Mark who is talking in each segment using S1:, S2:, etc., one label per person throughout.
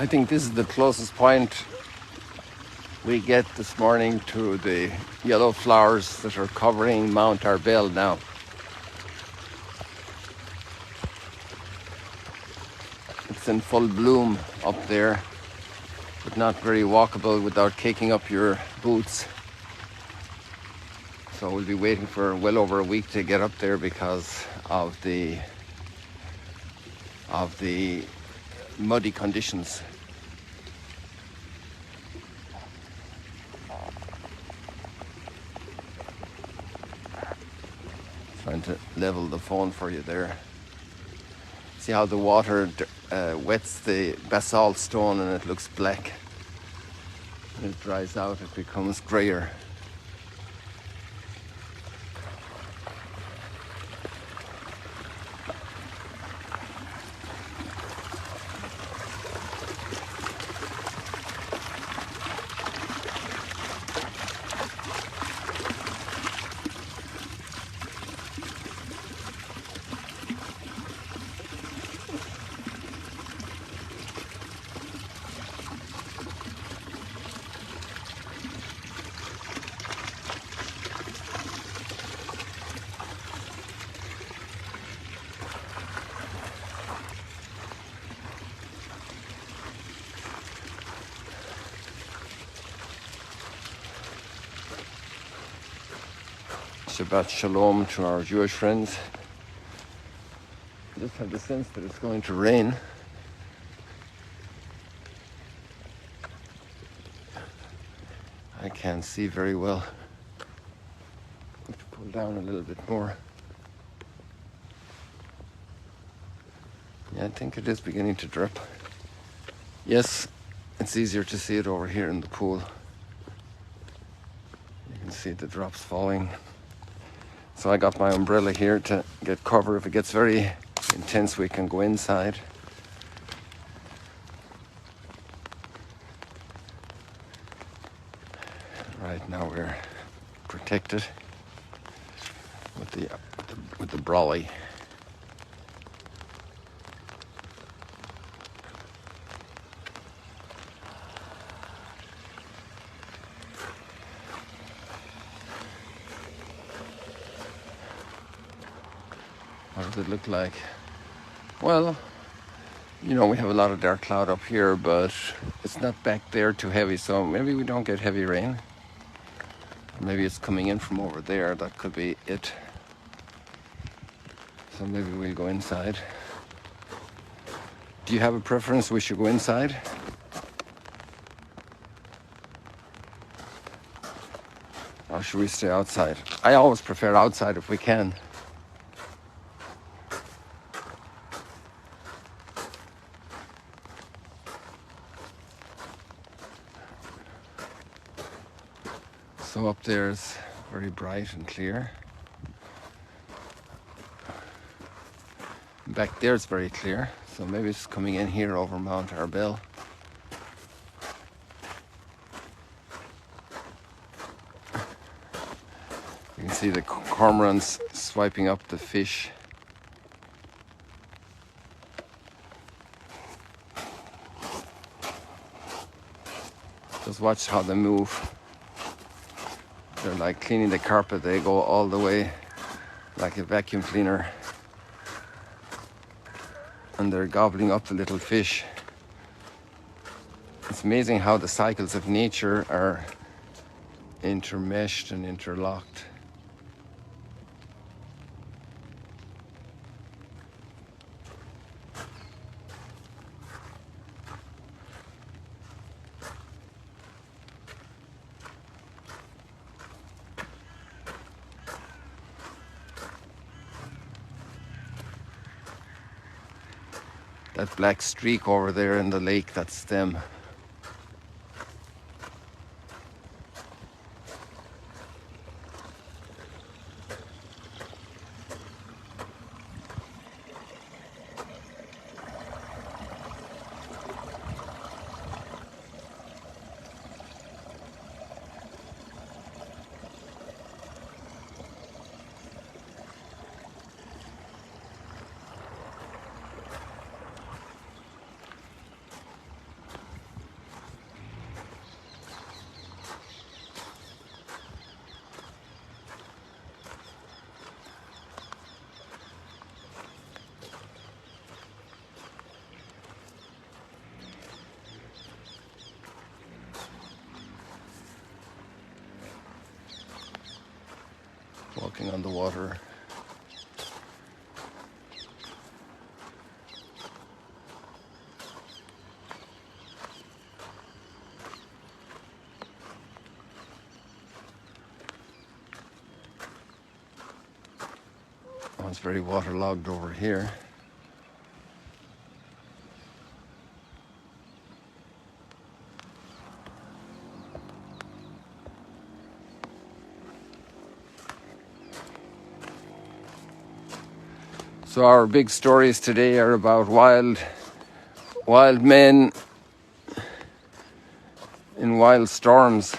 S1: I think this is the closest point we get this morning to the yellow flowers that are covering Mount Arbel now. It's in full bloom up there, but not very walkable without kicking up your boots. So we'll be waiting for well over a week to get up there because of the muddy conditions. Trying to level the phone for you there. See how the water wets the basalt stone and it looks black. When it dries out, it becomes grayer. Shabbat Shalom to our Jewish friends. I just have the sense that it's going to rain. I can't see very well. I have to pull down a little bit more. Yeah, I think it is beginning to drip. Yes, it's easier to see it over here in the pool. You can see the drops falling. So I got my umbrella here to get cover. If it gets very intense, we can go inside. Right now we're protected with the brolly. What does it look like? Well, you know, we have a lot of dark cloud up here, but it's not back there too heavy, so maybe we don't get heavy rain. Maybe it's coming in from over there. That could be it. So maybe we'll go inside. Do you have a preference? We should go inside? Or should we stay outside? I always prefer outside if we can. So up there is very bright and clear. Back there it's very clear, so maybe it's coming in here over Mount Arbel. You can see the cormorants swiping up the fish. Just watch how they move. They're like cleaning the carpet. They go all the way like a vacuum cleaner. And they're gobbling up the little fish. It's amazing how the cycles of nature are intermeshed and interlocked. That black streak over there in the lake, that's them. splashing on the water. Oh, it's very waterlogged over here. So our big stories today are about wild men in wild storms.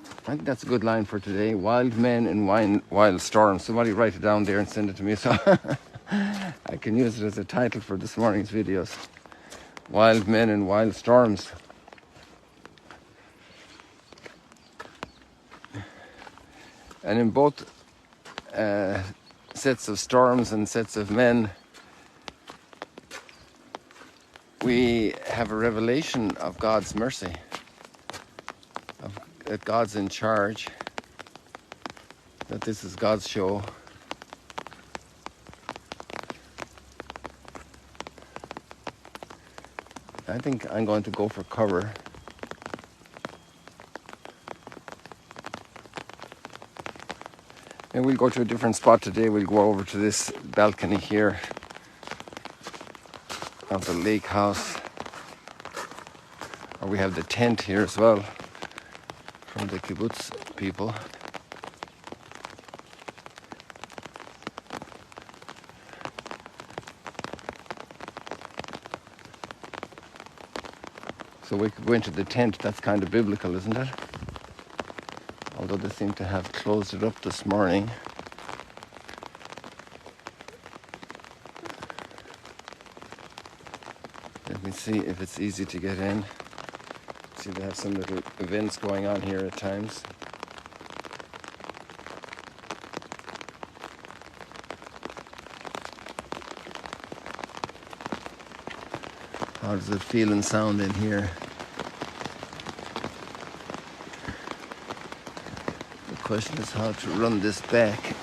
S1: I think that's a good line for today. Wild men in wild storms. Somebody write it down there and send it to me so I can use it as a title for this morning's videos. Wild men in wild storms. And in both sets of storms and sets of men, we have a revelation of God's mercy, that God's in charge, that this is God's show. I think I'm going to go for cover. And we'll go to a different spot today. We'll go over to this balcony here of the lake house. Or we have the tent here as well from the kibbutz people. So we could go into the tent. That's kind of biblical, isn't it? Although they seem to have closed it up this morning. Let me see if it's easy to get in. See, they have some little events going on here at times. How does it feel and sound in here? The question is how to run this back.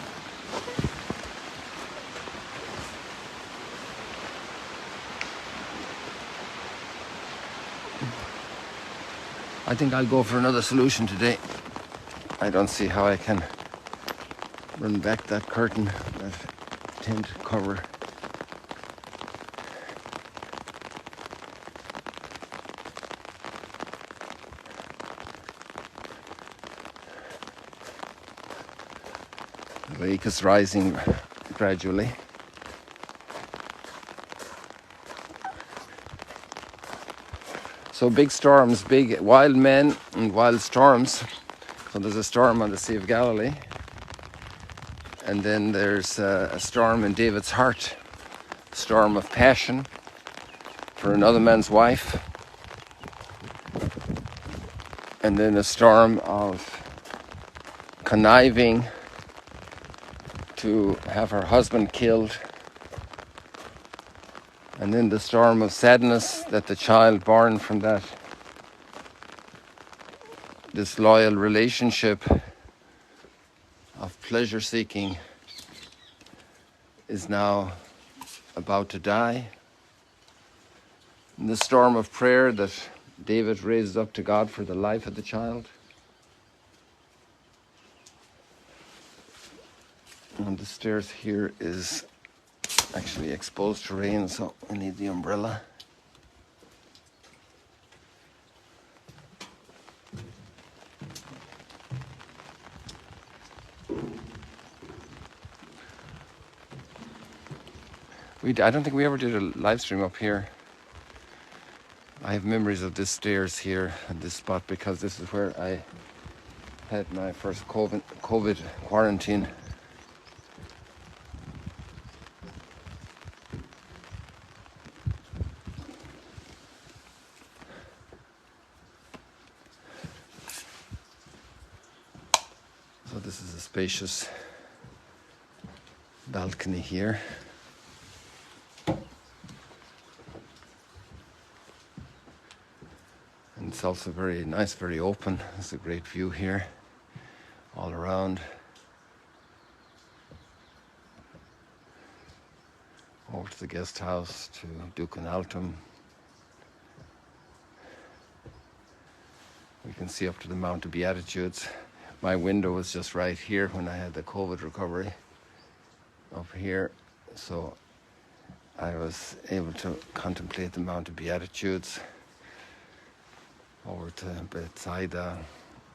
S1: I think I'll go for another solution today. I don't see how I can run back that curtain, that tent cover. The lake is rising gradually. So big storms, big wild men and wild storms. So there's a storm on the Sea of Galilee. And then there's a storm in David's heart. A storm of passion for another man's wife. And then a storm of conniving to have her husband killed. And then the storm of sadness that the child born from that disloyal relationship of pleasure seeking is now about to die. And the storm of prayer that David raised up to God for the life of the child. And the stairs here is actually exposed to rain, so we need the umbrella. I don't think we ever did a live stream up here. I have memories of this stairs here and this spot because this is where I had my first COVID quarantine. So this is a spacious balcony here. And it's also very nice, very open. It's a great view here. all around. Over to the guest house, to Duke and Altum. We can see up to the Mount of Beatitudes. My window was just right here when I had the COVID recovery, up here. So I was able to contemplate the Mount of Beatitudes. Over to Bethsaida,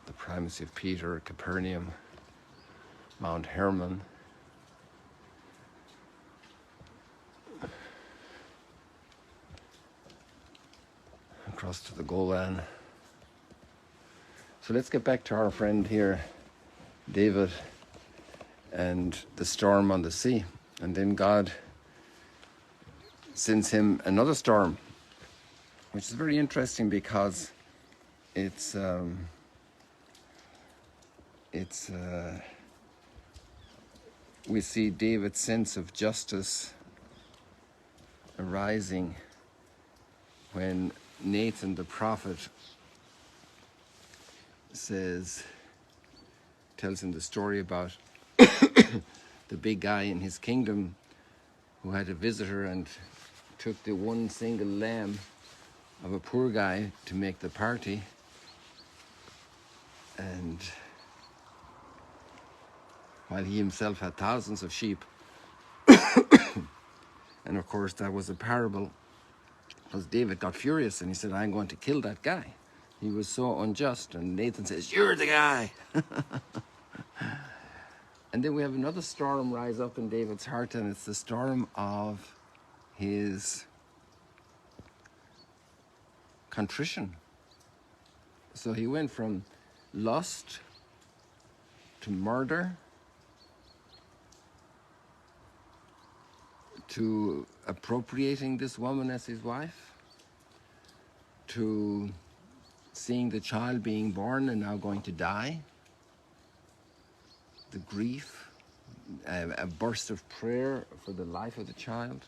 S1: the primacy of Peter, Capernaum, Mount Hermon. Across to the Golan. So let's get back to our friend here, David, and the storm on the sea. And then God sends him another storm, which is very interesting because we see David's sense of justice arising when Nathan the prophet tells him the story about the big guy in his kingdom who had a visitor and took the one single lamb of a poor guy to make the party. And while he himself had thousands of sheep. And of course that was a parable, because David got furious and he said, I'm going to kill that guy. He was so unjust. And Nathan says, you're the guy. And then we have another storm rise up in David's heart, and it's the storm of his contrition. So he went from lust to murder to appropriating this woman as his wife, to seeing the child being born and now going to die, the grief, a burst of prayer for the life of the child,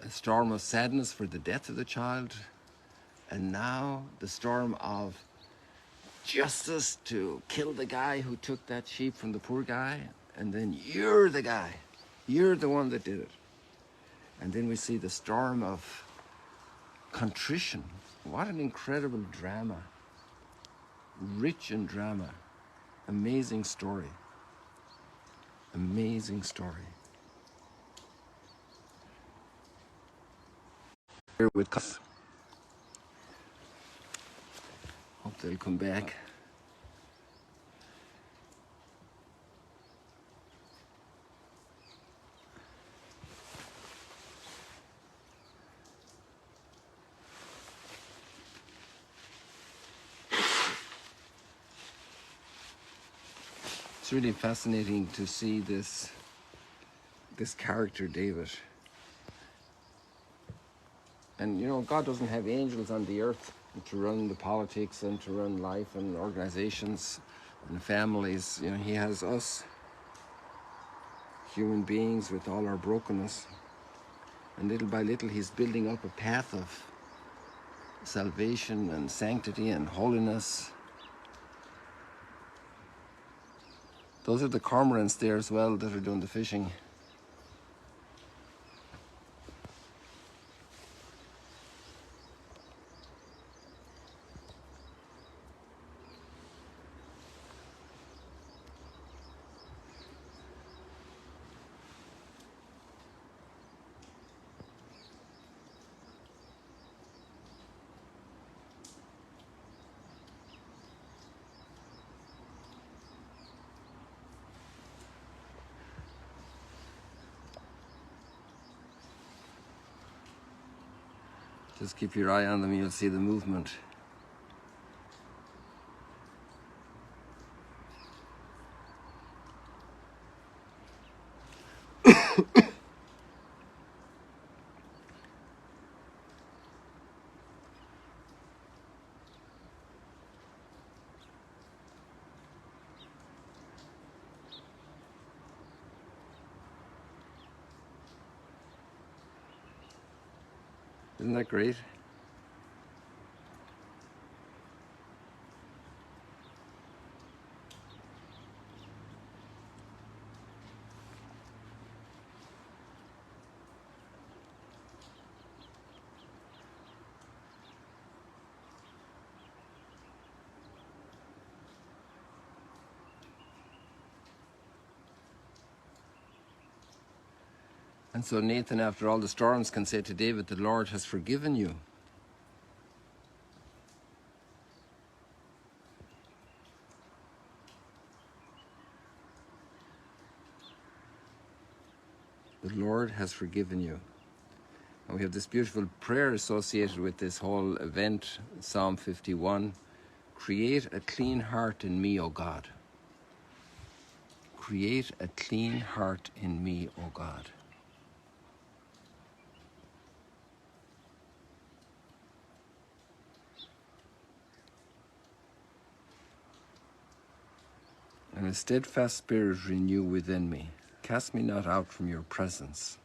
S1: a storm of sadness for the death of the child, and now the storm of justice to kill the guy who took that sheep from the poor guy, and then you're the guy, you're the one that did it. And then we see the storm of contrition. What an incredible drama, rich in drama, amazing story, amazing story. Here with us. Hope they'll come back. It's really fascinating to see this character, David. And you know, God doesn't have angels on the earth to run the politics and to run life and organizations and families. You know, he has us, human beings with all our brokenness. And little by little, he's building up a path of salvation and sanctity and holiness. Those are the cormorants there as well that are doing the fishing. Just keep your eye on them, you'll see the movement. Isn't that great? And so Nathan, after all the storms, can say to David, the Lord has forgiven you. The Lord has forgiven you. And we have this beautiful prayer associated with this whole event, Psalm 51. Create a clean heart in me, O God. Create a clean heart in me, O God. And a steadfast spirit renew within me. Cast me not out from your presence.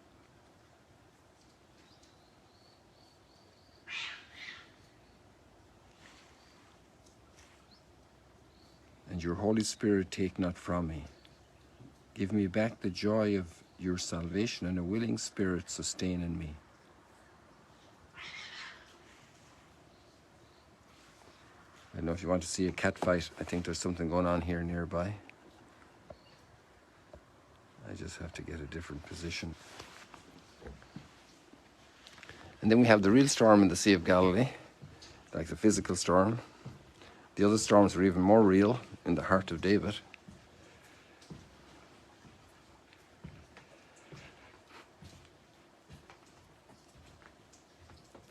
S1: And your Holy Spirit take not from me. Give me back the joy of your salvation, and a willing spirit sustain in me. I don't know if you want to see a cat fight. I think there's something going on here nearby. I just have to get a different position. And then we have the real storm in the Sea of Galilee, like the physical storm. The other storms are even more real in the heart of David.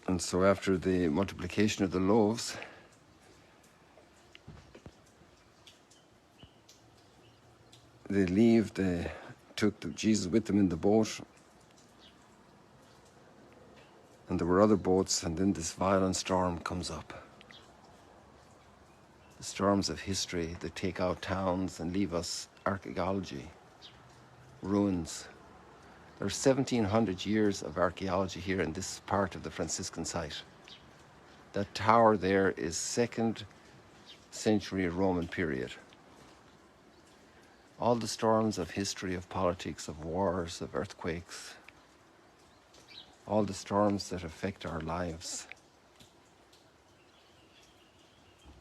S1: And so after the multiplication of the loaves, they took Jesus with them in the boat. And there were other boats, and then this violent storm comes up. The storms of history that take out towns and leave us archaeology, ruins. There's 1,700 years of archaeology here in this part of the Franciscan site. That tower there is 2nd century Roman period. All the storms of history, of politics, of wars, of earthquakes, all the storms that affect our lives.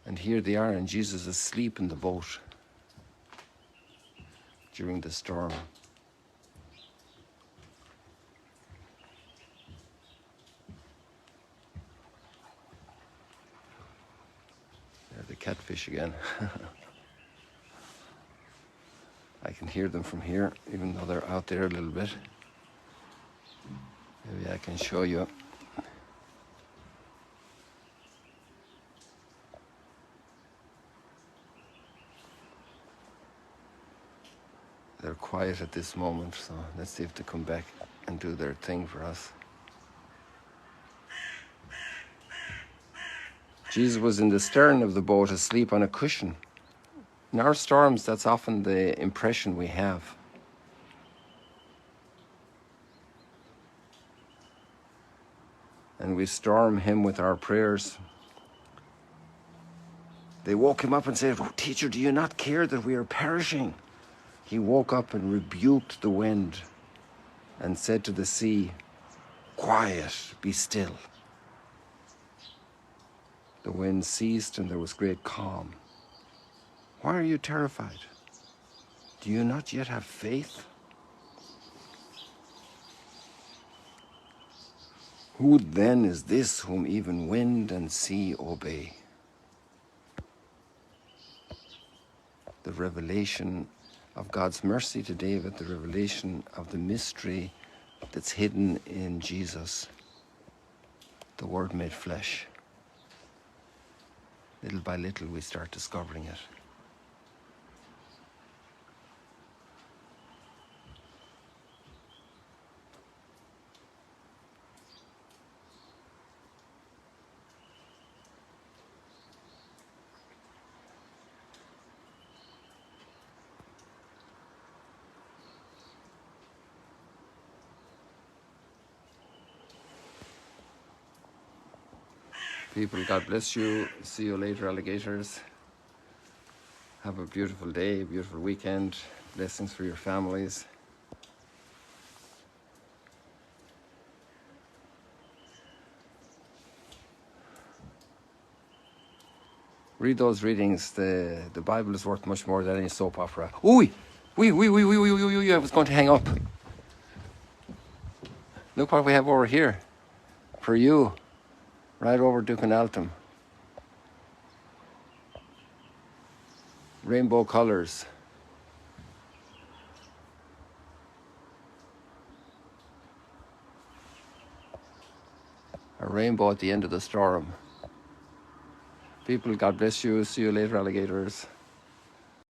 S1: And here they are, and Jesus is asleep in the boat during the storm. There, the catfish again. I can hear them from here, even though they're out there a little bit. Maybe I can show you. They're quiet at this moment, so let's see if they come back and do their thing for us. Jesus was in the stern of the boat, asleep on a cushion. In our storms, that's often the impression we have. And we storm him with our prayers. They woke him up and said, "Teacher, do you not care that we are perishing?" He woke up and rebuked the wind and said to the sea, "Quiet, be still." The wind ceased and there was great calm. Why are you terrified? Do you not yet have faith? Who then is this whom even wind and sea obey? The revelation of God's mercy to David, the revelation of the mystery that's hidden in Jesus, the Word made flesh. Little by little we start discovering it. People, God bless you. See you later, alligators. Have a beautiful day, beautiful weekend. Blessings for your families. Read those readings. The Bible is worth much more than any soap opera. Ooh, I was going to hang up. Look what we have over here for you, right over Ducanaltum. Rainbow colors. A rainbow at the end of the storm. People, God bless you. See you later, alligators.